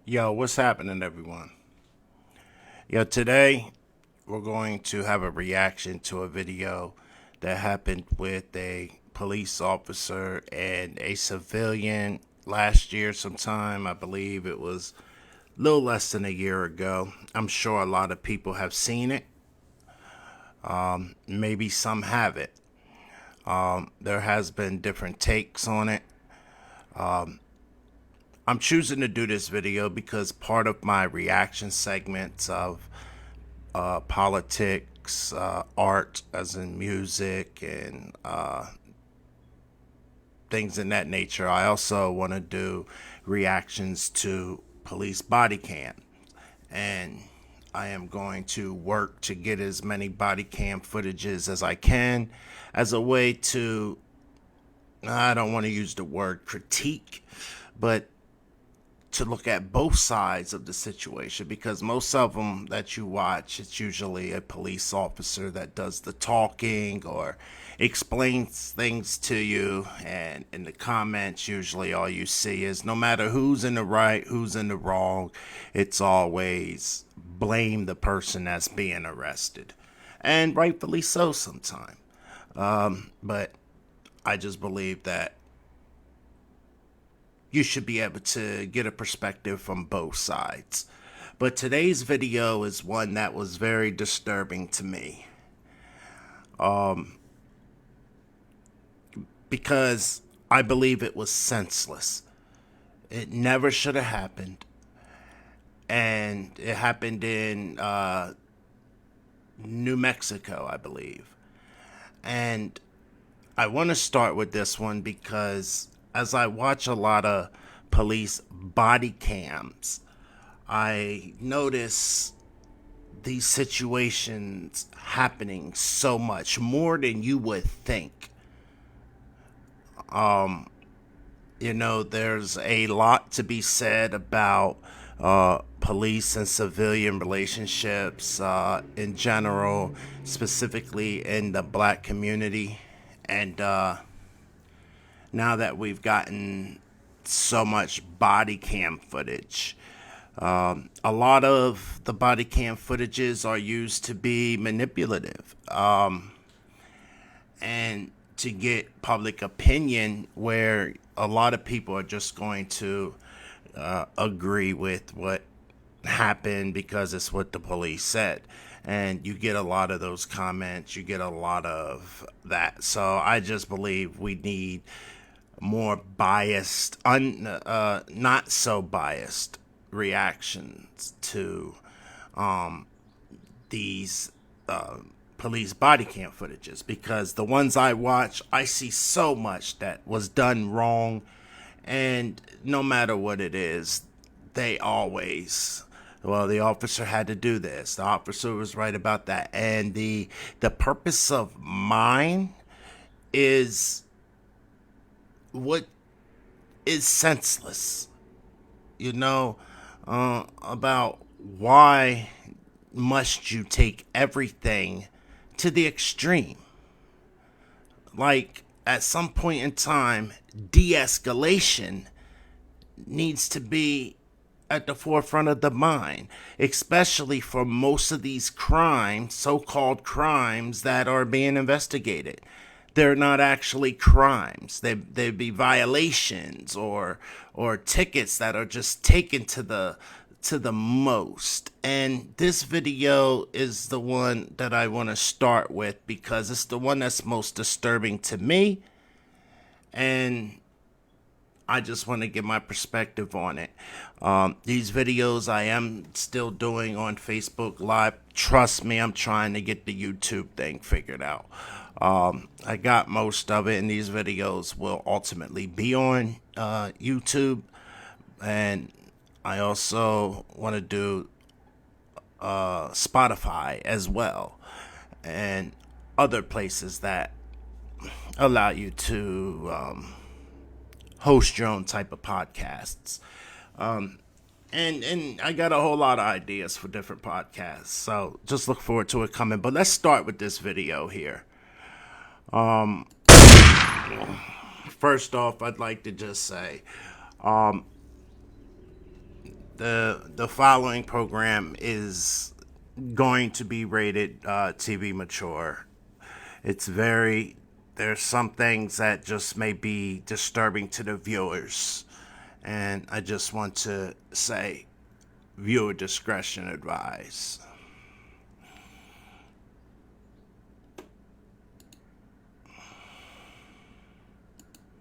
Yo, what's happening, everyone? Yo, today we're going to have a reaction to a video that happened with a police officer and a civilian last year sometime. I believe it was a little less than a year ago. I'm sure a lot of people have seen it. Maybe some haven't. There has been different takes on it. I'm choosing to do this video because part of my reaction segments of politics, art, as in music, and things in that nature. I also want to do reactions to police body cam, and I am going to work to get as many body cam footages as I can as a way to, I don't want to use the word critique, but to look at both sides of the situation, because most of them that you watch, it's usually a police officer that does the talking or explains things to you, and in the comments usually all you see is, no matter who's in the right, who's in the wrong, it's always blame the person that's being arrested, and rightfully so sometimes. But I just believe that you should be able to get a perspective from both sides. But today's video is one that was very disturbing to me, because I believe it was senseless. It never should have happened. And it happened in New Mexico, I believe. And I want to start with this one because as I watch a lot of police body cams, I notice these situations happening so much more than you would think. There's a lot to be said about police and civilian relationships in general, specifically in the black community. And now that we've gotten so much body cam footage, a lot of the body cam footages are used to be manipulative, and to get public opinion, where a lot of people are just going to agree with what happened because it's what the police said. And you get a lot of those comments, you get a lot of that. So I just believe we need more biased, not so biased reactions to these police body cam footages, because the ones I watch, I see so much that was done wrong, and no matter what it is, they always, well, the officer had to do this, the officer was right about that, and the purpose of mine is what is senseless, you know, about why must you take everything to the extreme? Like, at some point in time, de escalation needs to be at the forefront of the mind, especially for most of these crimes, so called crimes, that are being investigated. They're not actually crimes. They'd be violations or tickets that are just taken to the most. And this video is the one that I want to start with because it's the one that's most disturbing to me, and I just want to give my perspective on it. These videos I am still doing on Facebook Live. Trust me, I'm trying to get the YouTube thing figured out. I got most of it, and these videos will ultimately be on YouTube. And I also want to do Spotify as well, and other places that allow you to host your own type of podcasts. And I got a whole lot of ideas for different podcasts, so just look forward to it coming. But let's start with this video here. First off, I'd like to just say, the following program is going to be rated TV mature. There's some things that just may be disturbing to the viewers, and I just want to say viewer discretion advised.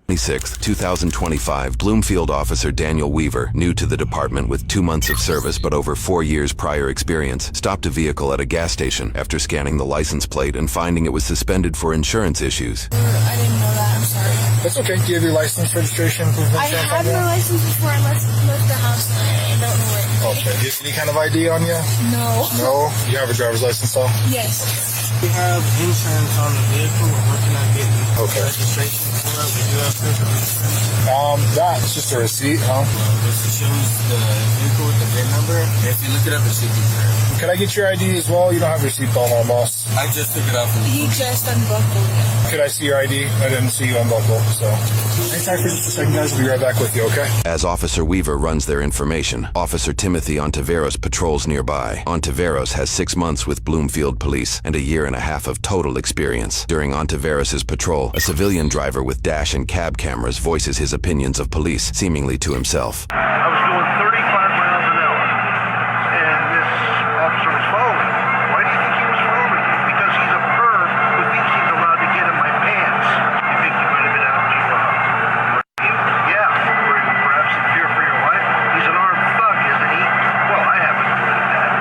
26th, 2025, Bloomfield officer Daniel Weaver, new to the department with 2 months of service but over 4 years prior experience, stopped a vehicle at a gas station after scanning the license plate and finding it was suspended for insurance issues. I didn't know that. I'm sorry. That's okay. Do you have your license, registration, proof of I insurance? had my license before I left the house. I don't know it. Okay. Do you have any kind of ID on you? No. No? You have a driver's license, though? Yes. We have insurance on the vehicle. We're working on getting registration for it. We do have proof of insurance. That's just a receipt, huh? This shows the vehicle with the VIN number. If you look it up, it should be there. Can I get your ID as well? You don't have your seatbelt on, boss. I just took it off. He just unbuckled it. Could I see your ID? I didn't see you unbuckle, so. Hang tight for just a second, guys. I'll be right back with you, okay? As Officer Weaver runs their information, Officer Timothy Ontiveros patrols nearby. Ontiveros has 6 months with Bloomfield Police and a year and a half of total experience. During Ontiveros' patrol, a civilian driver with dash and cab cameras voices his opinions of police, seemingly to himself. I was doing 35 miles an hour, and this officer was following me. Why do you think he was following me? Because he's a perv who thinks he's allowed to get in my pants. You think he might have been out to yeah, perhaps in fear for your life. He's an armed thug, isn't he? Well, I haven't committed that.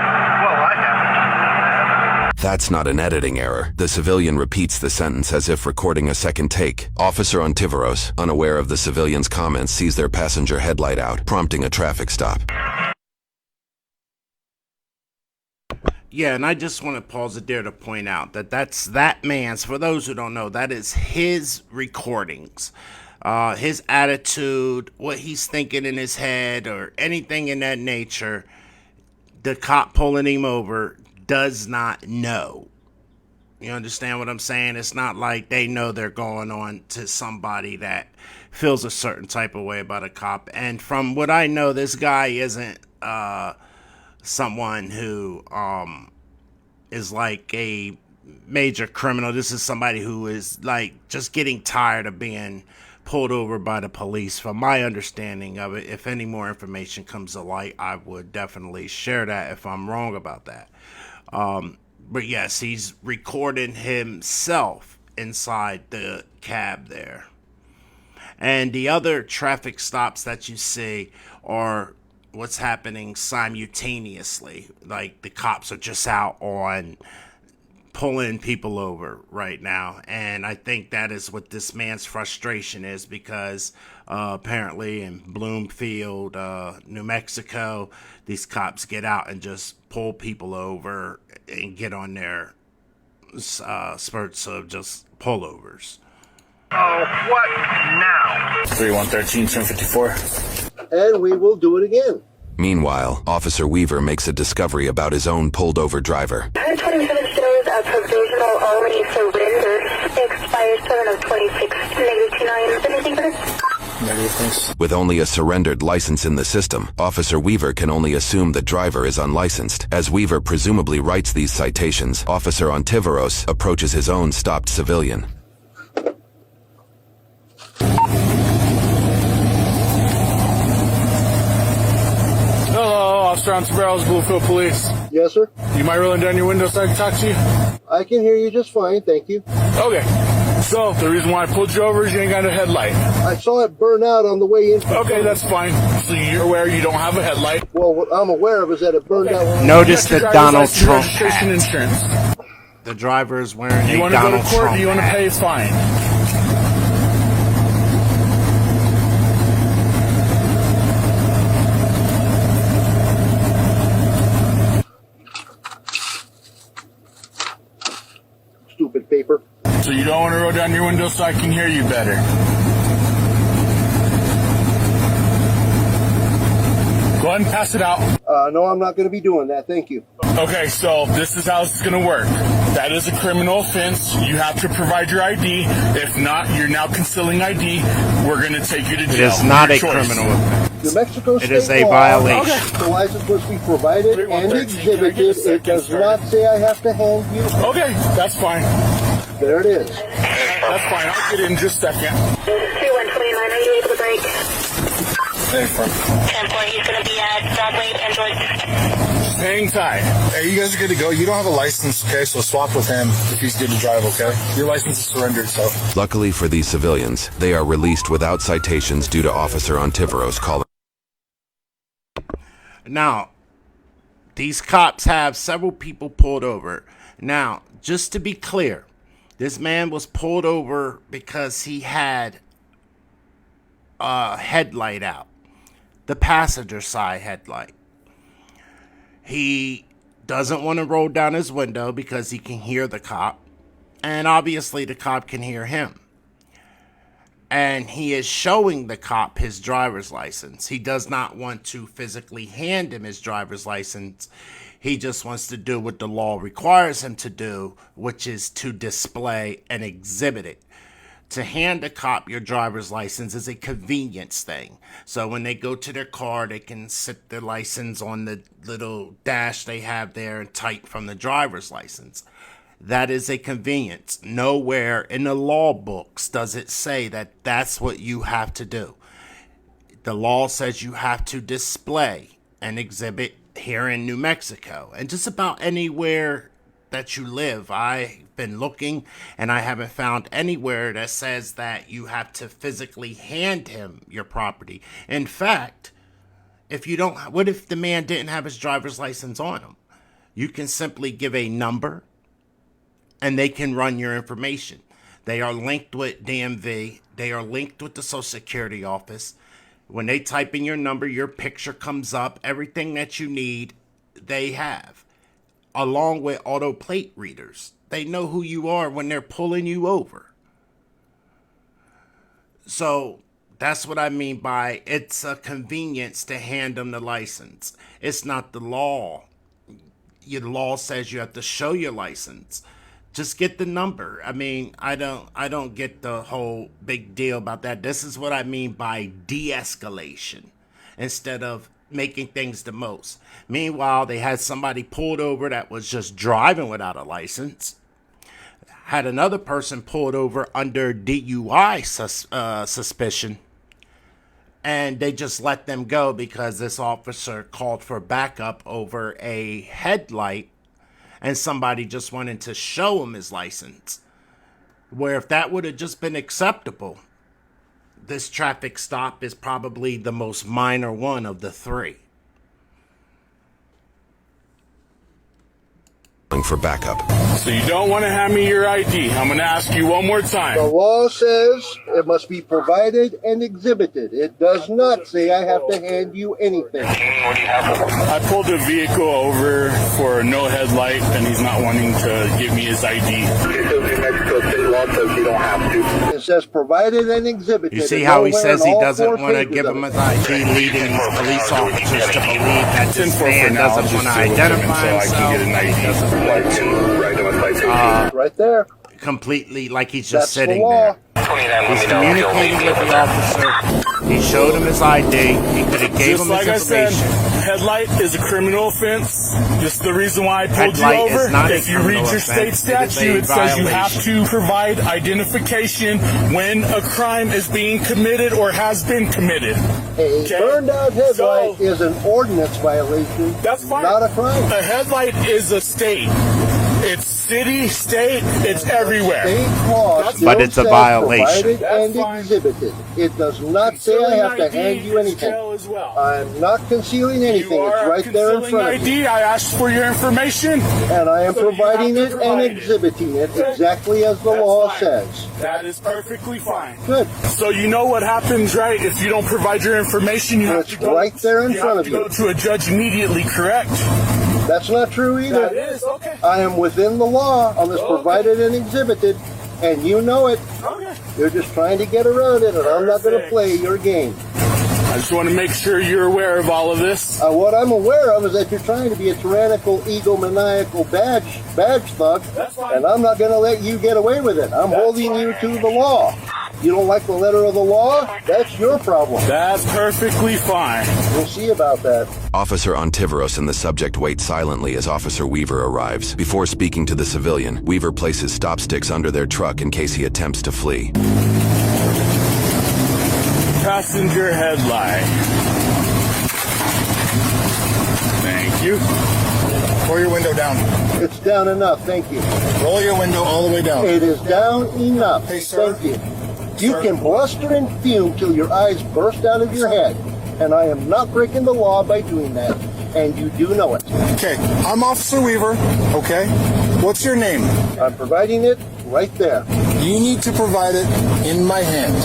That's not an editing error. The civilian repeats the sentence as if recording a second take. Officer Ontiveros, unaware of the civilian's comments, sees their passenger headlight out, prompting a traffic stop. Yeah, and I just want to pause it there to point out that that's that man's, for those who don't know, that is his recordings. His attitude, what he's thinking in his head, or anything in that nature, the cop pulling him over does not know. You understand what I'm saying? It's not like they know they're going on to somebody that feels a certain type of way about a cop. And from what I know, this guy isn't someone who is like a major criminal. This is somebody who is like just getting tired of being pulled over by the police. From my understanding of it, if any more information comes to light, I would definitely share that if I'm wrong about that. But yes, he's recording himself inside the cab there. And the other traffic stops that you see are what's happening simultaneously. Like the cops are just out on pulling people over right now. And I think that is what this man's frustration is, because apparently in Bloomfield, New Mexico, these cops get out and just pull people over and get on their spurts of just pullovers. Oh, what now? 3113, 1054. And we will do it again. Meanwhile, Officer Weaver makes a discovery about his own pulled-over driver. 27 shows a provisional already surrendered. Expired 7/26. -29. Anything for this? Negative, thanks. With only a surrendered license in the system, Officer Weaver can only assume the driver is unlicensed. As Weaver presumably writes these citations, Officer Ontiveros approaches his own stopped civilian. Hello, Officer Ontiveros, Bluefield Police. Yes, sir. You might roll down your window so I can talk to you? I can hear you just fine, thank you. Okay. So, the reason why I pulled you over is you ain't got a headlight. I saw it burn out on the way in. Okay, that's fine. So you're aware you don't have a headlight. Well, what I'm aware of is that it burned out. Notice Your that driver's Donald license, Trump registration, hat. insurance. The driver is wearing You a want to go Donald to court Trump or you want to hat. pay a fine? Stupid paper. So you don't want to roll down your window so I can hear you better. Go ahead and pass it out. No, I'm not going to be doing that, thank you. Okay, so this is how this is going to work. That is a criminal offense. You have to provide your ID. If not, you're now concealing ID. We're going to take you to jail. It is not Your a choice. criminal offense. New Mexico It is state a law, violation. The license must be provided and 3113, can I get a exhibited. It second does started? not say I have to hand you. Okay, that's fine. There it is. That's fine. I'll get in just a second. 3129, are you able to break? Thanks, bro. 10-4, he's going to be at Broadway and George. Hang tight. Hey, you guys are good to go. You don't have a license, okay? So swap with him if he's good to drive, okay? Your license is surrendered, so. Luckily for these civilians, they are released without citations due to Officer Ontiveros calling. Now, these cops have several people pulled over. Now, just to be clear, this man was pulled over because he had a headlight out, the passenger side headlight. He doesn't want to roll down his window because he can hear the cop, and obviously the cop can hear him. And he is showing the cop his driver's license. He does not want to physically hand him his driver's license. He just wants to do what the law requires him to do, which is to display and exhibit it. To hand a cop your driver's license is a convenience thing. So when they go to their car, they can sit their license on the little dash they have there and type from the driver's license. That is a convenience. Nowhere in the law books does it say that that's what you have to do. The law says you have to display and exhibit here in New Mexico and just about anywhere that you live. I've been looking and I haven't found anywhere that says that you have to physically hand him your property. In fact, what if the man didn't have his driver's license on him? You can simply give a number and they can run your information. They are linked with DMV. They are linked with the Social Security office. When they type in your number, your picture comes up. Everything that you need, they have, along with auto plate readers. They know who you are when they're pulling you over. So that's what I mean by it's a convenience to hand them the license. It's not the law. Your law says you have to show your license. Just get the number. I mean, I don't get the whole big deal about that. This is what I mean by de-escalation instead of making things the most. Meanwhile, they had somebody pulled over that was just driving without a license. Had another person pulled over under DUI suspicion. And they just let them go because this officer called for backup over a headlight. And somebody just wanted to show him his license. Where if that would have just been acceptable, this traffic stop is probably the most minor one of the three. For backup. So you don't want to hand me your ID. I'm going to ask you one more The time. law says it must be provided and exhibited. It does not say I have to hand you anything. I pulled a vehicle over for no headlight, and he's not wanting to give me his ID. It says provided and exhibited. You see It's how he nowhere says in he all doesn't four want to pages give of him it. his ID, leading these police officers to believe that this 10-4 for man now. I'll doesn't just want to deal with him identify until I can get an himself. He ID. doesn't want to Right there. completely, like he's just That's the sitting law. there. He's communicating with the officer. He showed him his ID. He could have gave Just him like I his said, information. headlight is a criminal offense. Just the reason why I pulled you Headlight is over. not a If you read criminal your state offense. It is a statute, it says you have violation. to provide identification when a crime is being committed or has been committed. A Okay. burned out headlight So- is an ordinance violation. That's fine. Not a crime. A headlight is a state. It's city, state, it's everywhere. State law That's- still But it's a says violation. provided That's and fine. exhibited. It does not say I have to Concealing hand ID you is anything. jail as well. I'm not concealing anything. You It's are right there in concealing front of you. ID. I asked for your information. And I am So you providing have it to and provide it. exhibiting it exactly as the That's law fine. says. That is perfectly fine. Good. So you know what happens, right? If you don't provide your information, you have It's to go right there in front have of to you. go to a judge immediately, correct? That's not true either. That is okay. I am within the law on this Okay. provided and exhibited, and you know it. Okay. You're just trying to get around it, and I'm not going to Perfect. play your game. I just want to make sure you're aware of all of this. What I'm aware of is that you're trying to be a tyrannical, egomaniacal badge thug, That's fine. and I'm not going to let you get away with it. I'm holding you to the law. You don't like the letter of the law? That's your problem. That's perfectly fine. We'll see about that. Officer Ontiveros and the subject wait silently as Officer Weaver arrives. Before speaking to the civilian, Weaver places stop sticks under their truck in case he attempts to flee. Passenger headlight. Thank you. Roll your window down. It's down enough, thank you. Roll your window all the way down. It is down enough, Hey, sir. thank you. You can bluster and fume till your eyes burst out of your head, and I am not breaking the law by doing that, and you do know it. Okay, I'm Officer Weaver, okay? What's your name? I'm providing it right there. You need to provide it in my hand.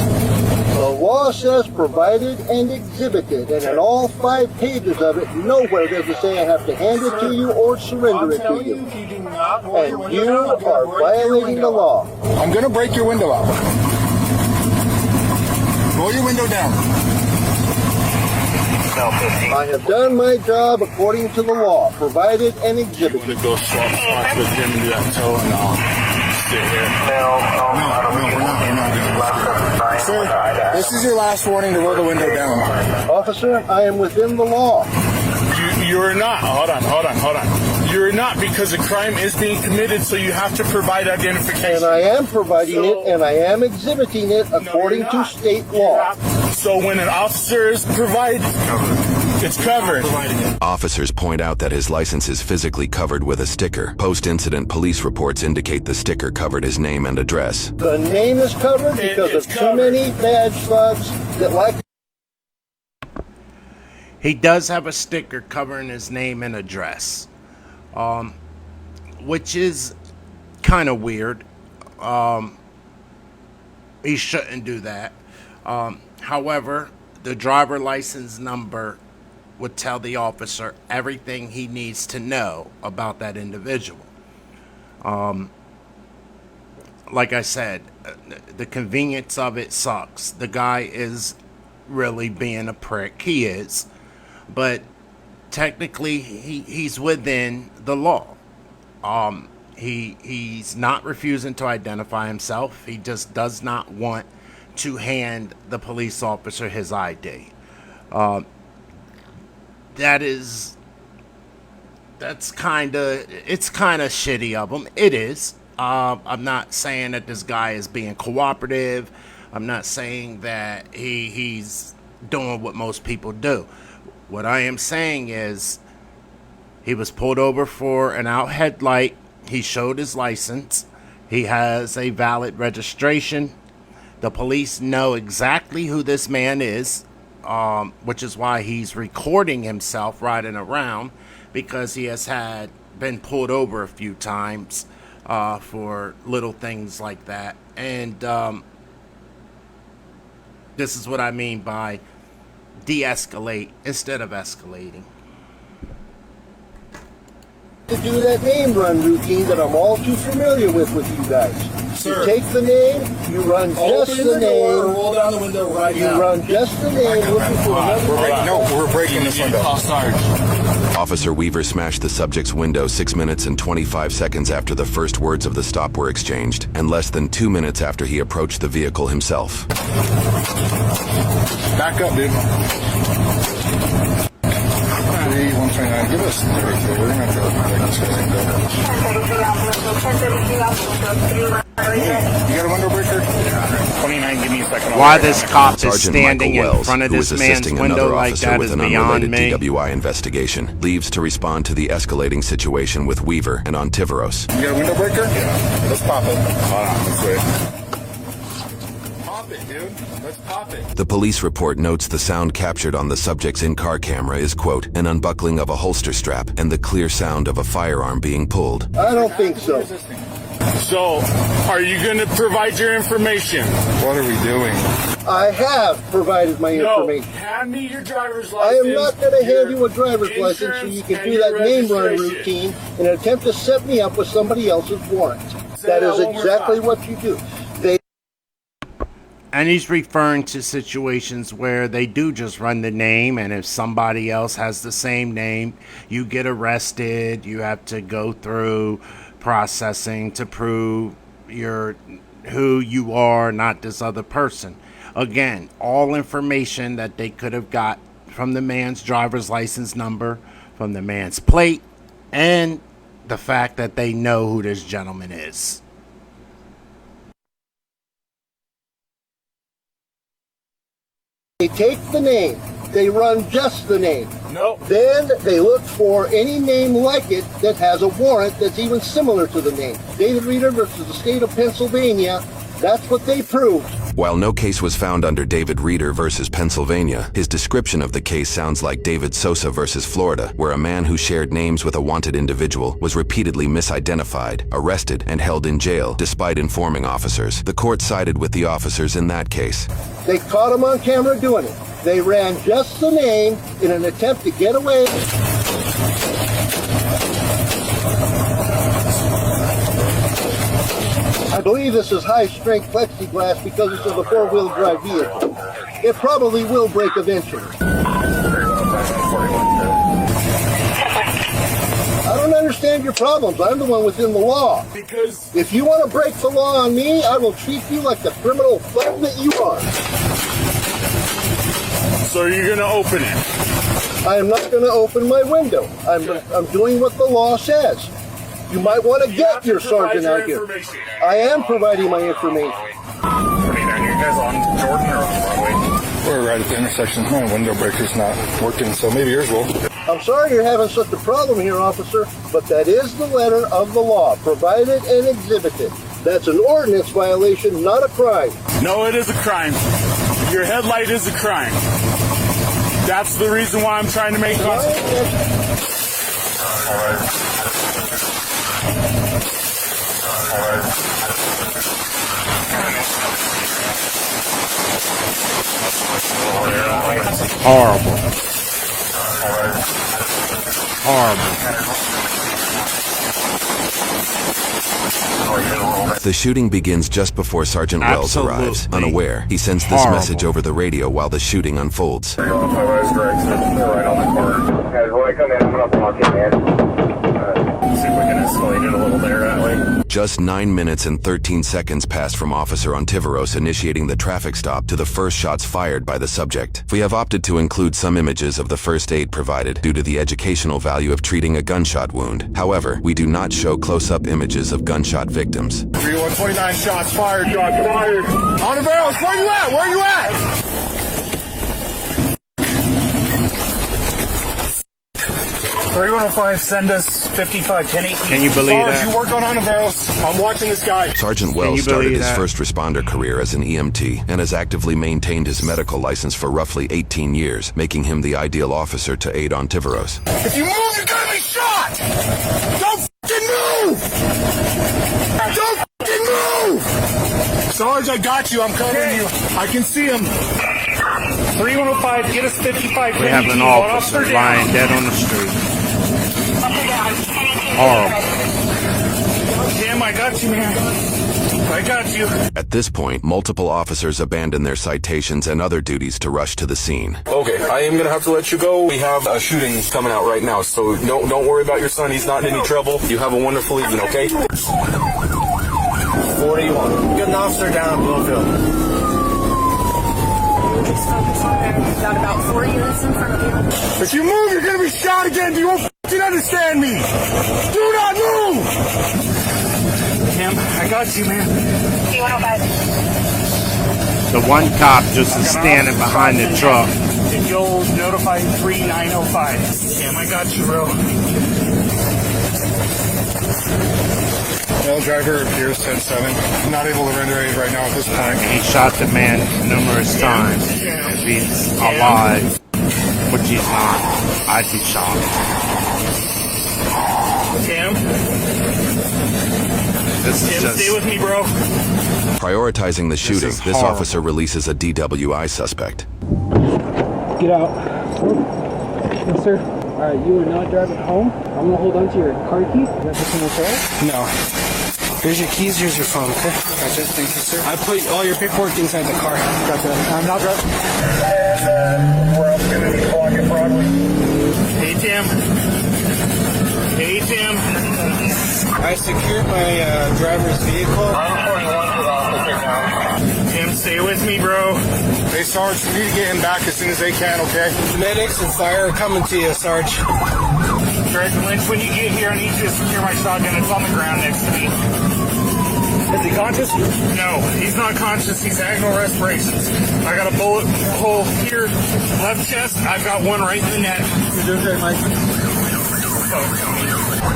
The law says provided and exhibited, and in all 5 pages of it, nowhere does it say I have to hand it to you or surrender it to you. And you are violating the law. I'm gonna break your window out. Roll your window down. I have done my job according to the law, provided and I'm exhibited. gonna go swap spots with him and do that tow, and I'll sit here. We're not. Sir, this is your last warning to roll the window down. Officer, I am within the law. You're not. Hold on. You're not, because a crime is being committed, so you have to provide identification. And I am providing it, and I am exhibiting it according to state law. So when an officer is provided, it's covered. Officers point out that his license is physically covered with a sticker. Post-incident police reports indicate the sticker covered his name and address. The name is covered because It's of too covered. many badge thugs that like. He does have a sticker covering his name and address, which is kind of weird. He shouldn't do that. However, the driver license number would tell the officer everything he needs to know about that individual. Like I said, the convenience of it sucks. The guy is really being a prick. He is. But technically, he's within the law. He's not refusing to identify himself. He just does not want to hand the police officer his ID. That's kind of shitty of him. It is. I'm not saying that this guy is being cooperative. I'm not saying that he's doing what most people do. What I am saying is he was pulled over for an out headlight. He showed his license. He has a valid registration. The police know exactly who this man is, which is why he's recording himself riding around, because he has been pulled over a few times for little things like that. And this is what I mean by de-escalate instead of escalating. To do that name run routine that I'm all too familiar with you guys. Sir. You take the name, you run just the name, roll down the window right you run just the name looking for another. We're breaking this window. Officer Weaver smashed the subject's window 6 minutes and 25 seconds after the first words of the stop were exchanged, and less than 2 minutes after he approached the vehicle himself. Back up, dude. 129. Give us 33. We're gonna have to break this guy's window. You got a window breaker? 29, give me a second. Why this cop is Sergeant standing Michael in Wells, front of who is this man's assisting window another like officer that with is an beyond unrelated me. DWI investigation, leaves to respond to the escalating situation with Weaver and Ontiveros. You got a window breaker? Yeah. Let's pop it. Hold on, let's wait. Pop it, dude. Let's pop it. The police report notes the sound captured on the subject's in-car camera is, quote, an unbuckling of a holster strap and the clear sound of a firearm being pulled. I don't think so. So, are you going to provide your information? What are we doing? I have provided my No, information. hand me your driver's I license. am not going to hand you a driver's your license so you insurance, can and do your that name run registration. routine in an attempt to set me up with somebody else's warrant. Say That that is one more exactly time. what you do. They And he's referring to situations where they do just run the name, and if somebody else has the same name, you get arrested. You have to go through processing to prove your who you are, not this other person. Again, all information that they could have got from the man's driver's license number, from the man's plate, and the fact that they know who this gentleman is. They take the name. They run just the name. No. Then they look for any name like it that has a warrant that's even similar to the name. David Reeder versus the state of Pennsylvania. That's what they proved. While no case was found under David Reeder versus Pennsylvania, his description of the case sounds like David Sosa versus Florida, where a man who shared names with a wanted individual was repeatedly misidentified, arrested, and held in jail despite informing officers. The court sided with the officers in that case. They caught him on camera doing it. They ran just the name in an attempt to get away. I believe this is high-strength plexiglass because it's of a four-wheel drive vehicle. It probably will break eventually. I don't understand your problems. I'm the one within the law. Because if you want to break the law on me, I will treat you like the criminal thug that you are. So you're gonna open it? I am not going to open my window. I'm doing what the law says. You might want to get your sergeant out here. I am providing my information. Are you guys on Jordan or on Broadway? We're right at the intersection. My window breaker's not working, so maybe yours will. I'm sorry you're having such a problem here, officer, but that is the letter of the law, provided and exhibited. That's an ordinance violation, not a crime. No, it is a crime. Your headlight is a crime. That's the reason why I'm trying to make contact. Horrible. Horrible. The shooting begins just before Sergeant Wells arrives. Unaware, he sends this message over the radio while the shooting unfolds. They're right on the corner. Guys, when I come in, I'm gonna block it, man. See if we can escalate it a little there that way. Just 9 minutes and 13 seconds passed from Officer Ontiveros initiating the traffic stop to the first shots fired by the subject. We have opted to include some images of the first aid provided due to the educational value of treating a gunshot wound. However, we do not show close-up images of gunshot victims. 3129 shots fired. Shots fired. Ontiveros, where you at? Where you at? 3105, send us 55. Can you believe that? You work on Ontiveros. I'm watching this guy. Sergeant Wells started his first responder career as an EMT and has actively maintained his medical license for roughly 18 years, making him the ideal officer to aid Ontiveros. If you move, you're gonna be shot! Don't f***ing move! Don't f***ing move! Sarge, I got you. I'm covering you. I can see him. 3105, get us 55. We have an officer lying dead on the street. Horrible. Damn, I got you, man. I got you. At this point, multiple officers abandon their citations and other duties to rush to the scene. Okay, I am gonna have to let you go. We have a shooting coming out right now, so don't worry about your son. He's not in any trouble. You have a wonderful evening, okay? 41. Get an officer down at Bloomfield. Got about 4 units in front of you. If you move, you're gonna be shot again. Do you f***ing understand me? Do not move! Tim, I got you, man. The one cop just is standing behind the truck. If you'll notify 3905. Tim, I got you, bro. Well, driver appears 10-7. I'm not able to render aid right now at this point. He shot the man numerous times. If he's alive, which he's not, I'd be shocked. Tim? This is Tim, just... stay with me, bro. Prioritizing the shooting, this horrible. officer releases a DWI suspect. Get out. Yes, sir. All right, you are not driving home. I'm gonna hold on to your car key. Is that everything okay? No. Here's your keys, here's your phone, okay? Gotcha, thank you, sir. I put all your paperwork inside the car. Gotcha. I'm not driving. Where else can I block it, Broadway? Hey, Tim. Hey, Tim. I secured my driver's vehicle. I'm 41 to the officer now. Tim, stay with me, bro. Hey, Sarge, we need to get him back as soon as they can, okay? Medics and fire are coming to you, Sarge. Greg Lynch, when you get here, I need you to secure my shotgun. It's on the ground next to me. Is he conscious? No, he's not conscious. He's agonal respirations. I got a bullet hole here, left chest. I've got one right in the neck. You're doing great, Mike.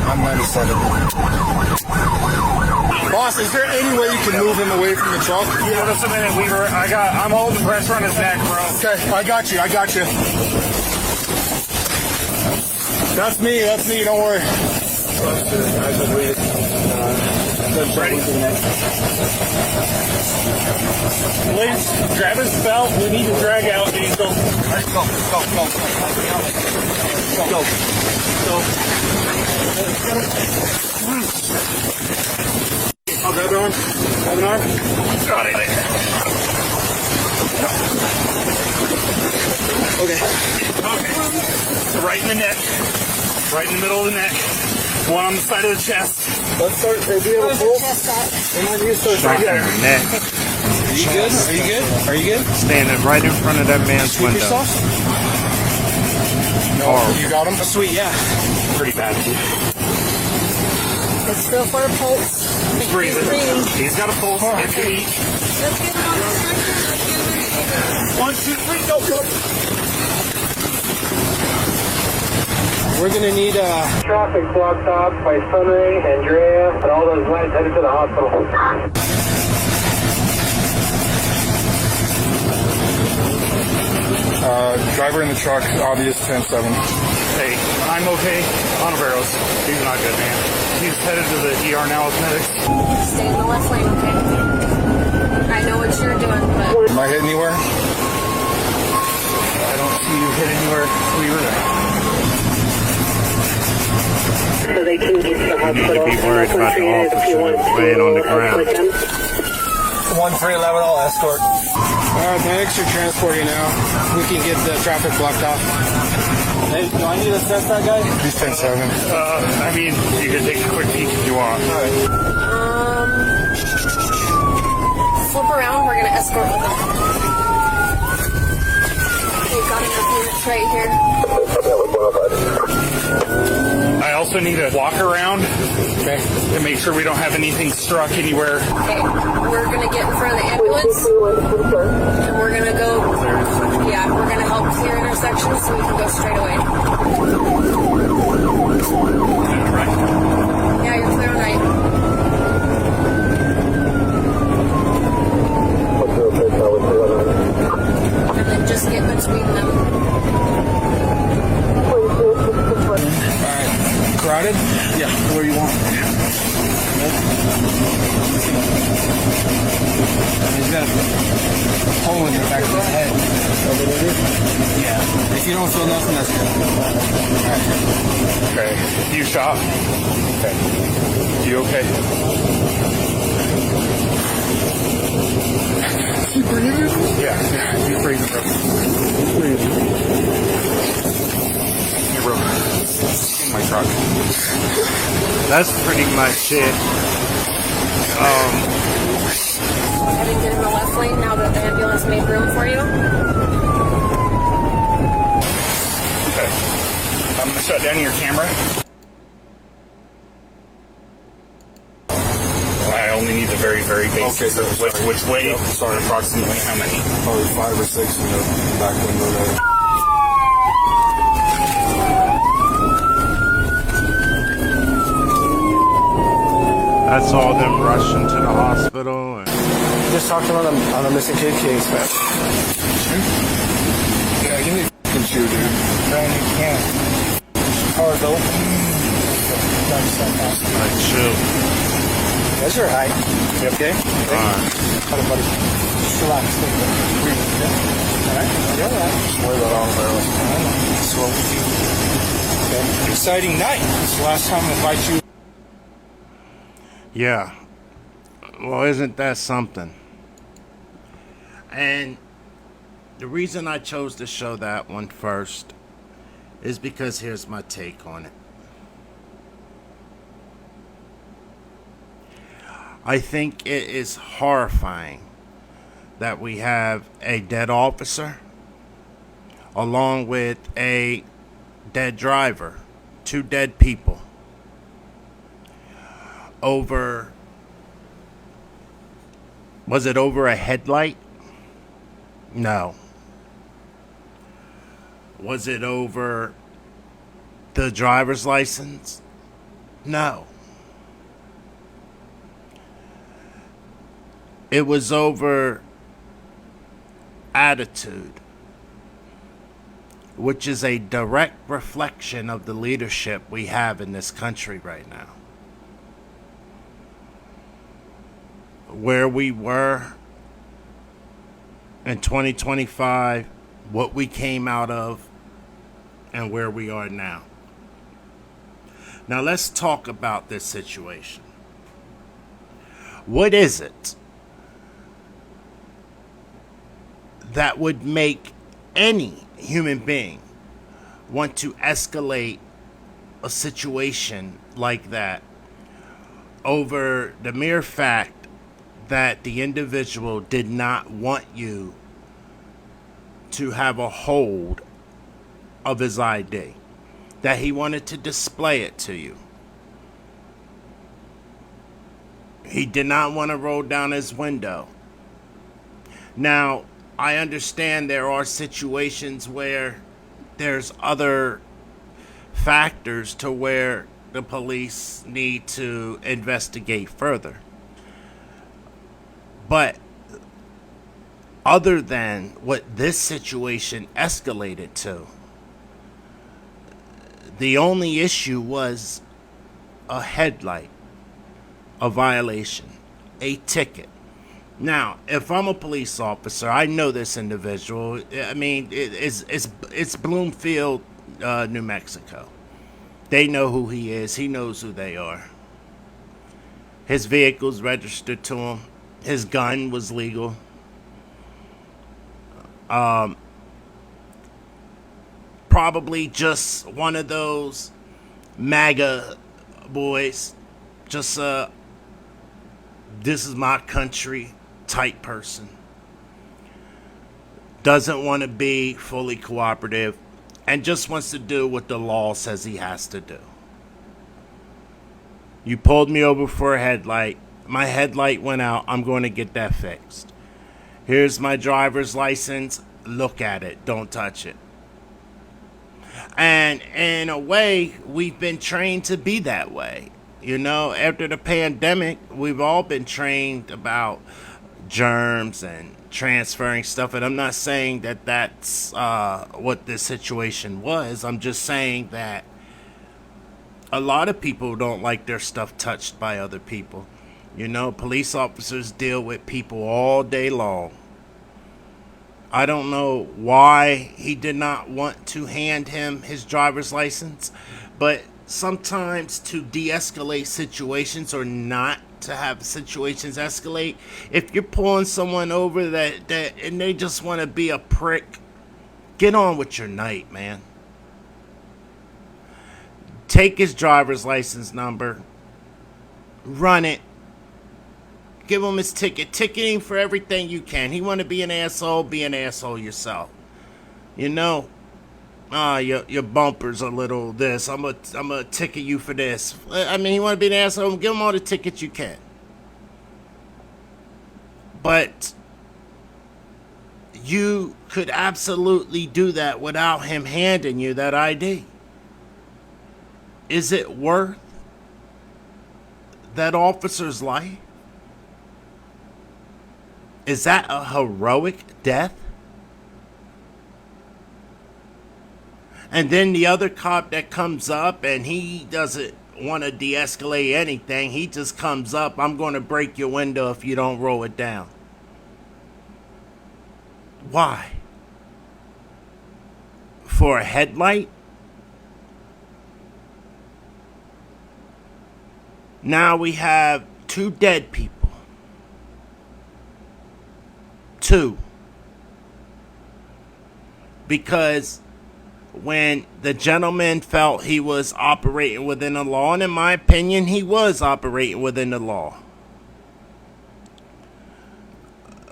I'm 97. Boss, is there any way you can move him away from the truck? Yeah, just a minute, Weaver. I'm holding pressure on his neck, bro. Okay, I got you. That's me, don't worry. Ready? Lynch, grab his belt. We need to drag out Diesel. Go. I'll grab an arm. Grab an arm. Got it. Okay. So right in the neck. Right in the middle of the neck. One on the side of the chest. Let's start. Are you able to pull? Shot in the neck. Are you good? Are you good? Standing right in front of that man's Sweep window. yourself? Horrible. You got him? Sweet, yeah. Pretty bad. Let's feel for a pulse. He's breathing. He's got a pulse. It's a beat. Let's get him on the stretcher. 1, 2, 3, go. We're gonna need Traffic blocked off by Sunray, Andrea, and all those lights headed to the hospital. Driver in the truck, obvious 10-7. Hey, I'm okay. Ontiveros. He's not good, man. He's headed to the ER now with medics. Stay in the left lane, okay? I know what you're doing, but Am I hit anywhere? I don't see you hit anywhere. We were there. So they can get to the hospital. Be worried about the officer that's laying on the ground. 1311, I'll escort. Alright, medics are transporting now. We can get the traffic blocked off. Hey, do I need to assess that guy? He's 10-7. I mean, you can take a quick peek if you want. flip around. We're gonna escort with him. We've got enough units right here. I also need to walk around to make sure we don't have anything struck anywhere. Okay, we're gonna get in front of the ambulance and we're gonna go, we're gonna help clear intersections so we can go straight away. Yeah, you're clear on right. And then just get between them. Alright, crowded? Yeah, where you want. He's got a hole in the back of his head. Yeah. If you don't feel nothing, that's good. Okay. You shot? Okay. You okay? Keep breathing? Yeah. He's breathing, bro. He's breathing. Here, bro. In my truck. That's pretty much it. Go ahead and get in the left lane now that the ambulance made room for you. Okay. I'm gonna shut down your camera. I only need the very, very basic. Okay, so which way? Yep, sorry. Approximately how many? Probably 5 or 6 in the back window there. That's all them rushing to the hospital. And Just talked to him on the missing kid case, man. Yeah, you need a f***ing shoe, dude. Man, you can't. Car's open. like, chill. That's your height. You okay? Alright. Hold on, buddy. Just relax. Breathe. Yeah? Alright? You're alright. Just worry about all the Slow. Okay. Exciting night. It's the last time I invite you. Yeah. Well, isn't that something? And the reason I chose to show that one first is because here's my take on it. I think it is horrifying that we have a dead officer along with a dead driver, 2 dead people, over, was it over a headlight? No. Was it over the driver's license? No. It was over attitude, which is a direct reflection of the leadership we have in this country right now. Where we were in 2025, what we came out of, and where we are now. Now let's talk about this situation. What is it that would make any human being want to escalate a situation like that over the mere fact that the individual did not want you to have a hold of his ID, that he wanted to display it to you? He did not want to roll down his window. Now, I understand there are situations where there's other factors to where the police need to investigate further. But other than what this situation escalated to, the only issue was a headlight, a violation, a ticket. Now, if I'm a police officer, I know this individual. I mean, it's Bloomfield, New Mexico. They know who he is. He knows who they are. His vehicle's registered to him. His gun was legal. Probably just one of those MAGA boys. Just this is my country type person. Doesn't want to be fully cooperative and just wants to do what the law says he has to do. You pulled me over for a headlight. My headlight went out. I'm going to get that fixed. Here's my driver's license. Look at it. Don't touch it. And in a way, we've been trained to be that way. You know, after the pandemic, we've all been trained about germs and transferring stuff. And I'm not saying that that's what this situation was. I'm just saying that a lot of people don't like their stuff touched by other people. You know, police officers deal with people all day long. I don't know why he did not want to hand him his driver's license, but sometimes to de-escalate situations or not to have situations escalate, if you're pulling someone over that and they just want to be a prick, get on with your night, man. Take his driver's license number, run it, give him his ticket. Ticketing for everything you can. He want to be an asshole yourself. You know, your bumper's a little this. I'm a ticket you for this. I mean, you want to be an asshole, give him all the tickets you can. But you could absolutely do that without him handing you that ID. Is it worth that officer's life? Is that a heroic death? And then the other cop that comes up and he doesn't want to de-escalate anything. He just comes up, I'm going to break your window if you don't roll it down. Why? For a headlight? Now we have 2 dead people. 2. Because when the gentleman felt he was operating within the law, and in my opinion, he was operating within the law.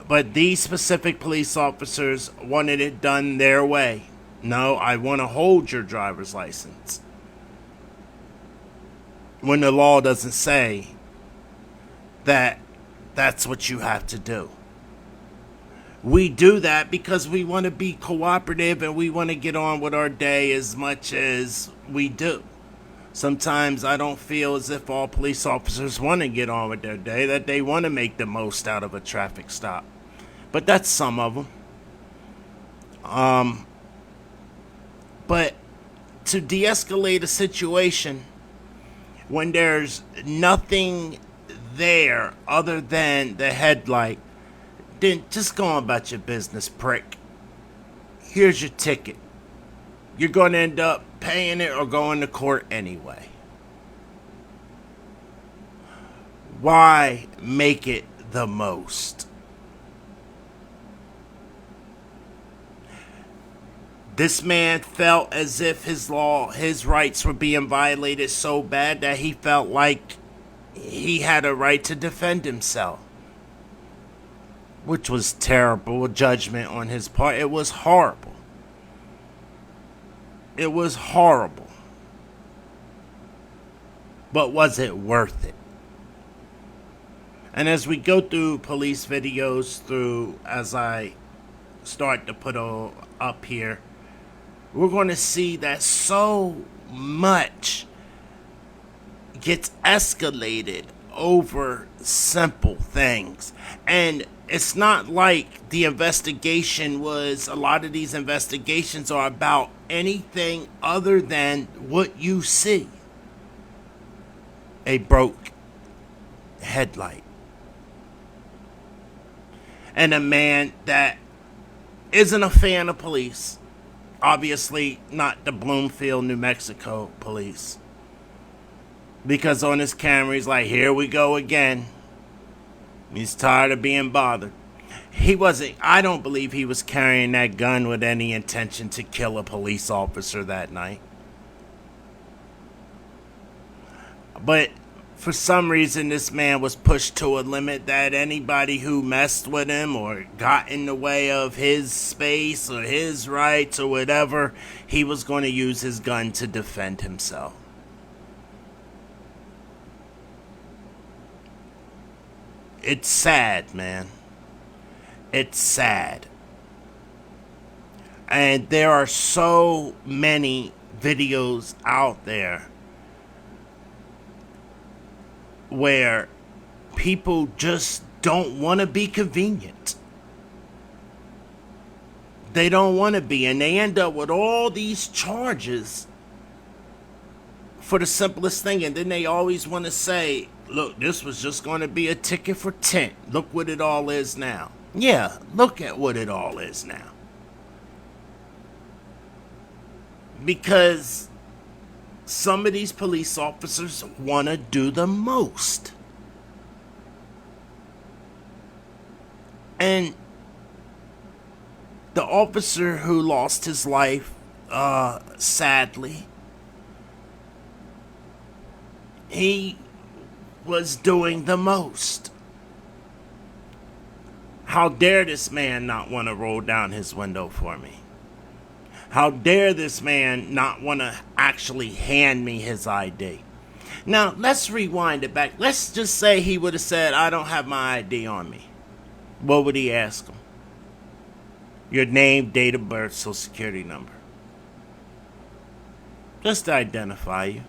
But these specific police officers wanted it done their way. No, I want to hold your driver's license. When the law doesn't say that that's what you have to do. We do that because we want to be cooperative and we want to get on with our day as much as we do. Sometimes I don't feel as if all police officers want to get on with their day, that they want to make the most out of a traffic stop. But that's some of them. But to de-escalate a situation when there's nothing there other than the headlight, then just go on about your business, prick. Here's your ticket. You're going to end up paying it or going to court anyway. Why make it the most? This man felt as if his rights were being violated so bad that he felt like he had a right to defend himself. Which was terrible judgment on his part. It was horrible. It was horrible. But was it worth it? And as we go through police videos as I start to put up here, we're going to see that so much gets escalated over simple things. And it's not like the investigation a lot of these investigations are about anything other than what you see. A broke headlight. And a man that isn't a fan of police. Obviously not the Bloomfield, New Mexico police. Because on his camera he's like, here we go again. He's tired of being bothered. I don't believe he was carrying that gun with any intention to kill a police officer that night. But for some reason, this man was pushed to a limit that anybody who messed with him or got in the way of his space or his rights or whatever, he was going to use his gun to defend himself. It's sad, man. It's sad. And there are so many videos out there where people just don't want to be convenient. They don't want to be, and they end up with all these charges for the simplest thing, and then they always want to say, look, this was just going to be a ticket for tent. Look what it all is now. Yeah, look at what it all is now. Because some of these police officers want to do the most. And the officer who lost his life, sadly, he was doing the most. How dare this man not want to roll down his window for me? How dare this man not want to actually hand me his ID? Now, let's rewind it back. Let's just say he would have said, I don't have my ID on me. What would he ask him? Your name, date of birth, social security number. Just to identify you.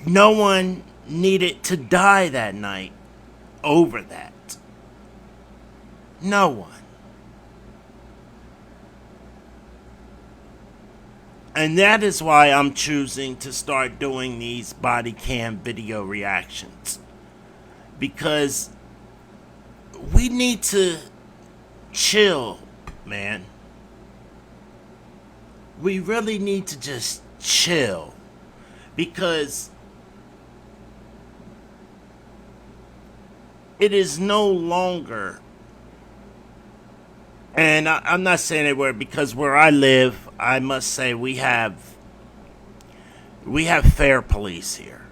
No one needed to die that night over that. No one. And that is why I'm choosing to start doing these body cam video reactions. Because we need to chill, man. We really need to just chill. Because it is no longer, and I'm not saying it because where I live, I must say we have fair police here.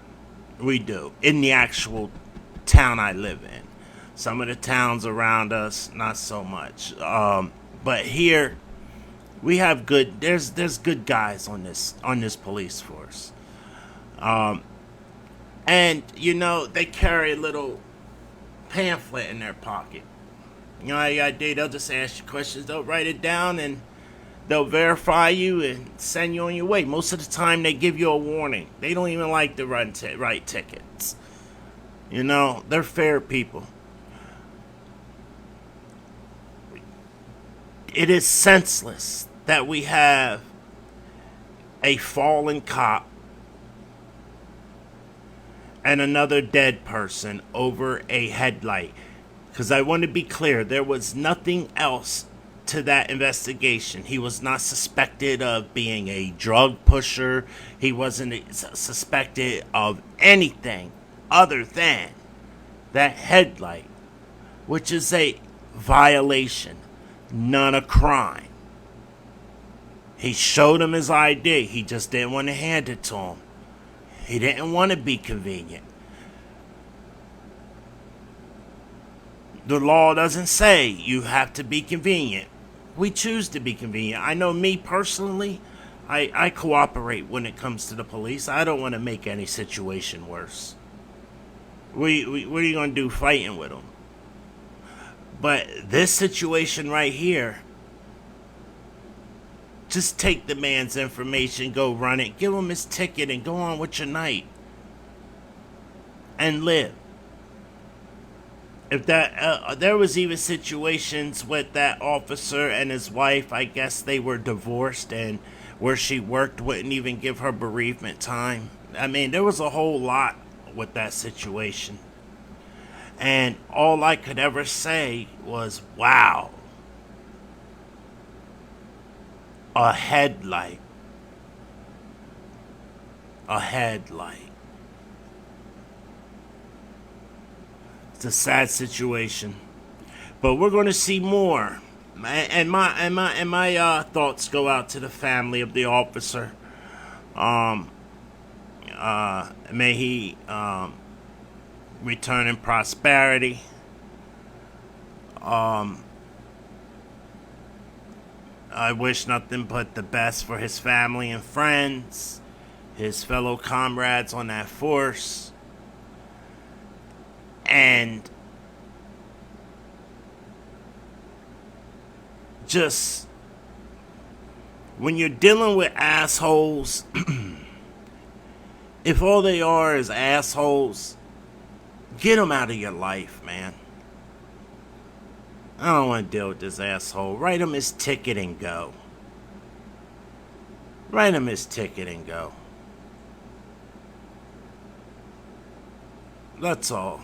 We do. In the actual town I live in. Some of the towns around us, not so much. But here, we have good. There's good guys on this police force. And you know, they carry a little pamphlet in their pocket. You know how you gotta do? They'll just ask you questions. They'll write it down and they'll verify you and send you on your way. Most of the time, they give you a warning. They don't even like to write tickets. You know, they're fair people. It is senseless that we have a fallen cop and another dead person over a headlight. Because I want to be clear, there was nothing else to that investigation. He was not suspected of being a drug pusher. He wasn't suspected of anything other than that headlight, which is a violation, not a crime. He showed him his ID. He just didn't want to hand it to him. He didn't want to be convenient. The law doesn't say you have to be convenient. We choose to be convenient. I know me personally, I cooperate when it comes to the police. I don't want to make any situation worse. What are you going to do fighting with them? But this situation right here, just take the man's information, go run it, give him his ticket, and go on with your night. And live. If that, there was even situations with that officer and his wife, I guess they were divorced, and where she worked wouldn't even give her bereavement time. I mean, there was a whole lot with that situation. And all I could ever say was, wow. A headlight. A headlight. It's a sad situation. But we're going to see more. And my thoughts go out to the family of the officer. May he return in prosperity. I wish nothing but the best for his family and friends, his fellow comrades on that force, and just when you're dealing with assholes, if all they are is assholes, get them out of your life, man. I don't want to deal with this asshole. Write him his ticket and go. Write him his ticket and go. That's all.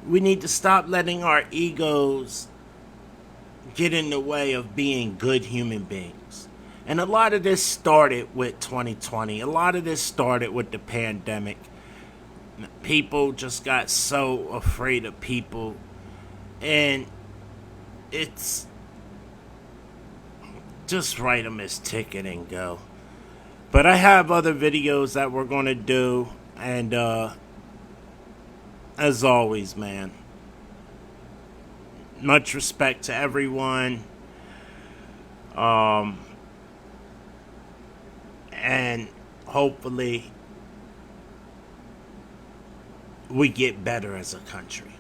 We need to stop letting our egos get in the way of being good human beings. And a lot of this started with 2020. A lot of this started with the pandemic. People just got so afraid of people. And it's just write him his ticket and go. But I have other videos that we're going to do. And as always, man, much respect to everyone. And hopefully we get better as a country.